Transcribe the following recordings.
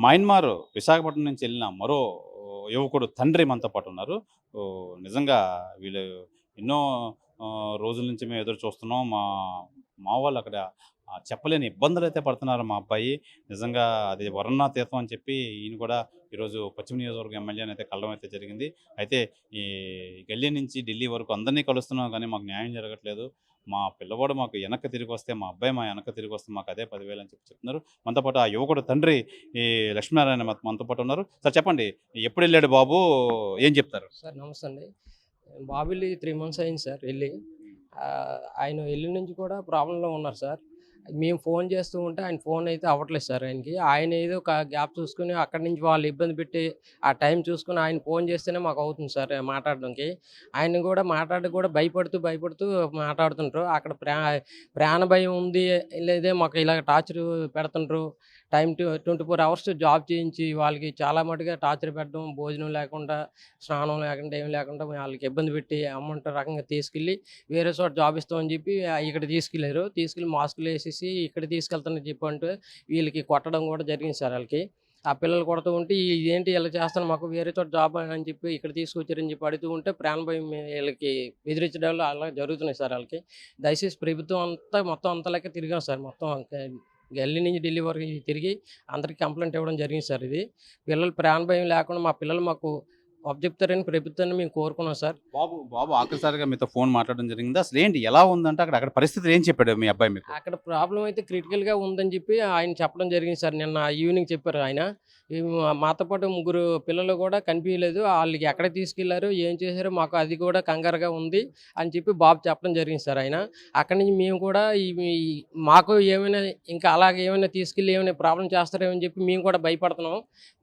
Myanmar Visakhapatnam నుంచి వెళ్ళిన మరో యువకుడు తండ్రి మనతో పాటు ఉన్నారు. నిజంగా వీళ్ళు ఎన్నో రోజుల నుంచి మేము ఎదురు చూస్తున్నాం. మా వాళ్ళు అక్కడ చెప్పలేని ఇబ్బందులు అయితే పడుతున్నారు మా అబ్బాయి. నిజంగా అది వర్ణనాతీతం అని చెప్పి ఈయన కూడా ఈరోజు పశ్చిమ నియోజకవర్గం ఎమ్మెల్యేని అయితే కలవడం అయితే జరిగింది. అయితే ఈ గల్లీ నుంచి ఢిల్లీ వరకు అందరినీ కలుస్తున్నాం కానీ మాకు న్యాయం జరగట్లేదు. మా పిల్లవాడు మాకు వెనక్కి తిరిగి వస్తే, మా అబ్బాయి మా వెనక్కి తిరిగి వస్తే మాకు అదే 10,000 అని చెప్పి చెప్తున్నారు. మనతో పాటు ఆ యువకుడు తండ్రి ఈ లక్ష్మీనారాయణ మనతో పాటు ఉన్నారు. సార్ చెప్పండి, ఎప్పుడు వెళ్ళాడు బాబు, ఏం చెప్తారు? సార్ నమస్తే అండి. బాబు వెళ్ళి 3 months అయింది సార్ వెళ్ళి. ఆయన వెళ్ళి నుంచి కూడా ప్రాబ్లంలో ఉన్నారు సార్. మేము ఫోన్ చేస్తూ ఉంటే ఆయన ఫోన్ అయితే అవ్వట్లేదు సార్ ఆయనకి. ఆయన ఏదో ఒక గ్యాప్ చూసుకుని అక్కడి నుంచి వాళ్ళు ఇబ్బంది పెట్టి ఆ టైం చూసుకుని ఆయన ఫోన్ చేస్తేనే మాకు అవుతుంది సార్ మాట్లాడడానికి. ఆయన కూడా మాట్లాడడానికి కూడా భయపడుతూ మాట్లాడుతుంటారు. అక్కడ ప్రాణ భయం ఉంది, లేదే మాకు ఇలాగ టార్చర్ పెడుతుంటారు. 24 hours జాబ్ చేయించి వాళ్ళకి చాలా మటుగా టార్చర్ పెట్టడం, భోజనం లేకుండా, స్నానం లేకుండా, ఏం లేకుండా వాళ్ళకి ఇబ్బంది పెట్టి అమౌంట్ రకంగా తీసుకెళ్ళి వేరే చోట జాబ్ ఇస్తామని చెప్పి ఇక్కడ తీసుకెళ్ళి మాస్కులు వేసేసి ఇక్కడ తీసుకెళ్తానని చెప్పి అంటే వీళ్ళకి కొట్టడం కూడా జరిగింది సార్. వాళ్ళకి ఆ పిల్లలు కొడుతూ ఉంటే ఇదేంటి ఇలా చేస్తాను, మాకు వేరే చోట జాబ్ అని చెప్పి ఇక్కడ తీసుకొచ్చారని చెప్పి అడుగుతూ ఉంటే ప్రాణభయం వీళ్ళకి బెదిరించడాలు అలా జరుగుతున్నాయి సార్. వాళ్ళకి దయచేసి ప్రభుత్వం మొత్తం అంతలాగా తిరిగాం సార్. మొత్తం గల్లీ నుంచి ఢిల్లీ వరకు తిరిగి అందరికి కంప్లైంట్ ఇవ్వడం జరిగింది సార్. ఇది పిల్లలు ప్రాణభయం లేకుండా మా పిల్లలు మాకు చెప్తారని ప్రభుత్వాన్ని మేము కోరుకున్నాం సార్. బాబు ఆఖరిసారిగా మీతో ఫోన్ మాట్లాడడం జరిగింది. అసలు ఏంటి, ఎలా ఉందంటే అక్కడ పరిస్థితి ఏం చెప్పాడు మీ అబ్బాయి మీకు? అక్కడ ప్రాబ్లం అయితే క్రిటికల్గా ఉందని చెప్పి ఆయన చెప్పడం జరిగింది సార్. నిన్న ఈవినింగ్ చెప్పారు ఆయన. మాతో పాటు 3 పిల్లలు కూడా కనిపించలేదు, వాళ్ళకి ఎక్కడ తీసుకెళ్లారు, ఏం చేశారో మాకు అది కూడా కంగారుగా ఉంది అని చెప్పి బాబు చెప్పడం జరిగింది సార్. ఆయన అక్కడి నుంచి మేము కూడా మాకు ఏమైనా ఇంకా అలాగే ఏమైనా తీసుకెళ్ళి ఏమైనా ప్రాబ్లం చేస్తారేమో అని చెప్పి మేము కూడా భయపడుతున్నాం.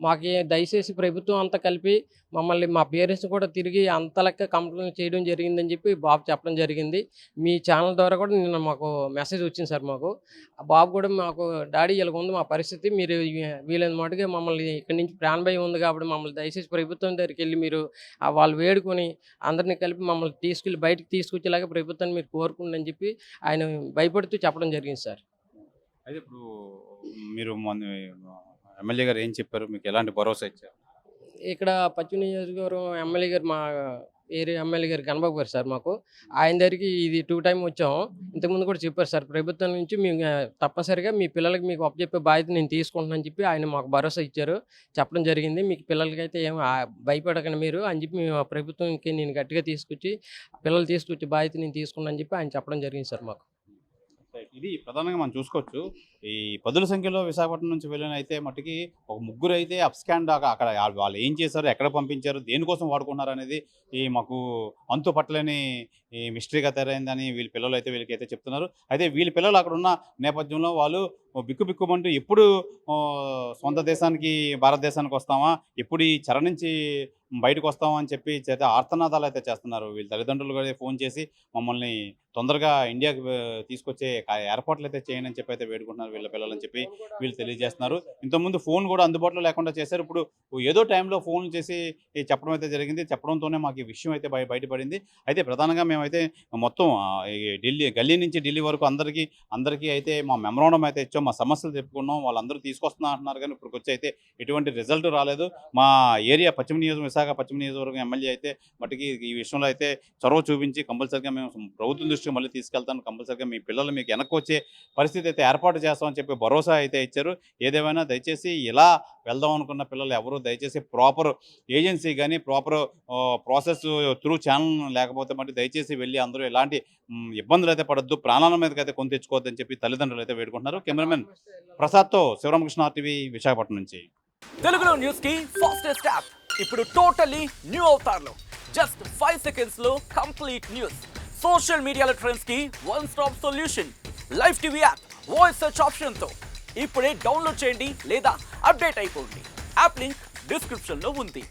మాకు దయచేసి ప్రభుత్వం అంతా కలిపి మమ్మల్ని, మా పేరెంట్స్ కూడా తిరిగి అంత లెక్క కంప్లైంట్ చేయడం జరిగిందని చెప్పి బాబు చెప్పడం జరిగింది. మీ ఛానల్ ద్వారా కూడా నిన్న మాకు మెసేజ్ వచ్చింది సార్. మాకు బాబు కూడా మాకు డాడీ ఇలాగ ఉంది మా పరిస్థితి, మీరు వీలైన మటుగా మమ్మల్ని ఇక్కడి నుంచి ప్రాణభయం ఉంది కాబట్టి మమ్మల్ని దయచేసి ప్రభుత్వం దగ్గరికి వెళ్ళి మీరు వాళ్ళు వేడుకొని అందరినీ కలిపి మమ్మల్ని తీసుకెళ్ళి బయటకు తీసుకొచ్చేలాగా ప్రభుత్వాన్ని మీరు కోరుకుండి అని చెప్పి ఆయన భయపడుతూ చెప్పడం జరిగింది సార్. అయితే ఇప్పుడు మీరు ఎమ్మెల్యే గారు ఏం చెప్పారు, మీకు ఎలాంటి భరోసా ఇచ్చారు? ఇక్కడ పశ్చిమ నియోజకవర్గం ఎమ్మెల్యే గారు, మా ఏరియా ఎమ్మెల్యే గారు గణబాబు గారు సార్, మాకు ఆయన దగ్గరికి ఇది 2 times వచ్చాము. ఇంతకుముందు కూడా చెప్పారు సార్, ప్రభుత్వం నుంచి మేము తప్పనిసరిగా మీ పిల్లలకి మీకు అప్పచెప్పే బాధ్యత నేను తీసుకుంటున్నాను చెప్పి ఆయన మాకు భరోసా ఇచ్చారు, చెప్పడం జరిగింది. మీకు పిల్లలకైతే ఏం భయపడకండి మీరు అని చెప్పి మేము ప్రభుత్వంకి నేను గట్టిగా తీసుకొచ్చి పిల్లలు తీసుకొచ్చి బాధ్యత నేను తీసుకున్నాను అని చెప్పి ఆయన చెప్పడం జరిగింది సార్. మాకు ఇది ప్రధానంగా మనం చూసుకోవచ్చు. ఈ 10ల సంఖ్యలో విశాఖపట్నం నుంచి వెళ్ళిన అయితే మట్టుకి ఒక 3 అయితే అప్స్కాండ్ అక్కడ వాళ్ళు ఏం చేశారు, ఎక్కడ పంపించారు, దేనికోసం వాడుకున్నారు అనేది ఈ మాకు అంతు పట్టలేని ఈ మిస్టరీగా తయారైందని వీళ్ళకి అయితే చెప్తున్నారు. అయితే వీళ్ళ పిల్లలు అక్కడ ఉన్న నేపథ్యంలో వాళ్ళు బిక్కుమంటూ ఎప్పుడు సొంత దేశానికి, భారతదేశానికి వస్తామా, ఎప్పుడు ఈ చెర నుంచి బయటకు వస్తామా అని చెప్పి ఆర్తనాదాలు అయితే చేస్తున్నారు. వీళ్ళ తల్లిదండ్రులు కూడా ఫోన్ చేసి మమ్మల్ని తొందరగా ఇండియాకి తీసుకొచ్చే ఏర్పాట్లు అయితే చేయండి అని చెప్పి అయితే వేడుకుంటున్నారు వీళ్ళ పిల్లలని చెప్పి వీళ్ళు తెలియజేస్తున్నారు. ఇంతకుముందు ఫోన్ కూడా అందుబాటులో లేకుండా చేశారు. ఇప్పుడు ఏదో టైంలో ఫోన్ చేసి చెప్పడం అయితే జరిగింది. చెప్పడంతోనే మాకు ఈ విషయం అయితే బయటపడింది. అయితే ప్రధానంగా మేమైతే మొత్తం గల్లీ నుంచి ఢిల్లీ వరకు అందరికీ అయితే మా మెమరాండం అయితే ఇచ్చాం, మా సమస్యలు చెప్పుకున్నాం. వాళ్ళందరూ తీసుకొస్తున్నా అంటున్నారు కానీ ఇప్పుడు వచ్చి అయితే ఎటువంటి రిజల్ట్ రాలేదు. మా ఏరియా విశాఖ పశ్చిమ నియోజకవర్గం ఎమ్మెల్యే అయితే మటుకి ఈ విషయంలో అయితే చొరవ చూపించి కంపల్సరిగా మేము ప్రభుత్వం దృష్టికి మళ్ళీ తీసుకెళ్తాను, కంపల్సరిగా మీ పిల్లలు మీకు వెనక్కి వచ్చే పరిస్థితి అయితే ఏర్పాటు చేస్తామని చెప్పి భరోసా అయితే ఇచ్చారు. ఏదేమైనా దయచేసి ఇలా వెళ్దాం అనుకున్న పిల్లలు ఎవరు దయచేసి ప్రాపర్ ఏజెన్సీ కానీ ప్రాపర్ ప్రాసెస్ త్రూ ఛానల్ లేకపోతే మళ్ళీ దయచేసి వెళ్ళి అందరూ ఎలాంటి ఇబ్బందులు అయితే పడద్దు, ప్రాణాల మీదకి అయితే కొంత తెచ్చుకోవద్దని చెప్పి తల్లిదండ్రులు అయితే వేడుకుంటున్నారు. కెమెరామెన్ ప్రసాద్తో శివరామకృష్ణ టీవీ విశాఖపట్నం నుంచి. తెలుగులో న్యూస్ కి ఫాస్టెస్ట్ యాప్ ఇప్పుడు టోటలీ న్యూ అవతార్లో జస్ట్ 5 seconds లో కంప్లీట్ న్యూస్. సోషల్ మీడియాలో ట్రెండ్స్ కి one stop solution. Live TV app voice search option తో ఇప్పుడే డౌన్లోడ్ చేయండి లేదా అప్డేట్ అయిపోండి. యాప్ లింక్ డిస్క్రిప్షన్ లో ఉంది.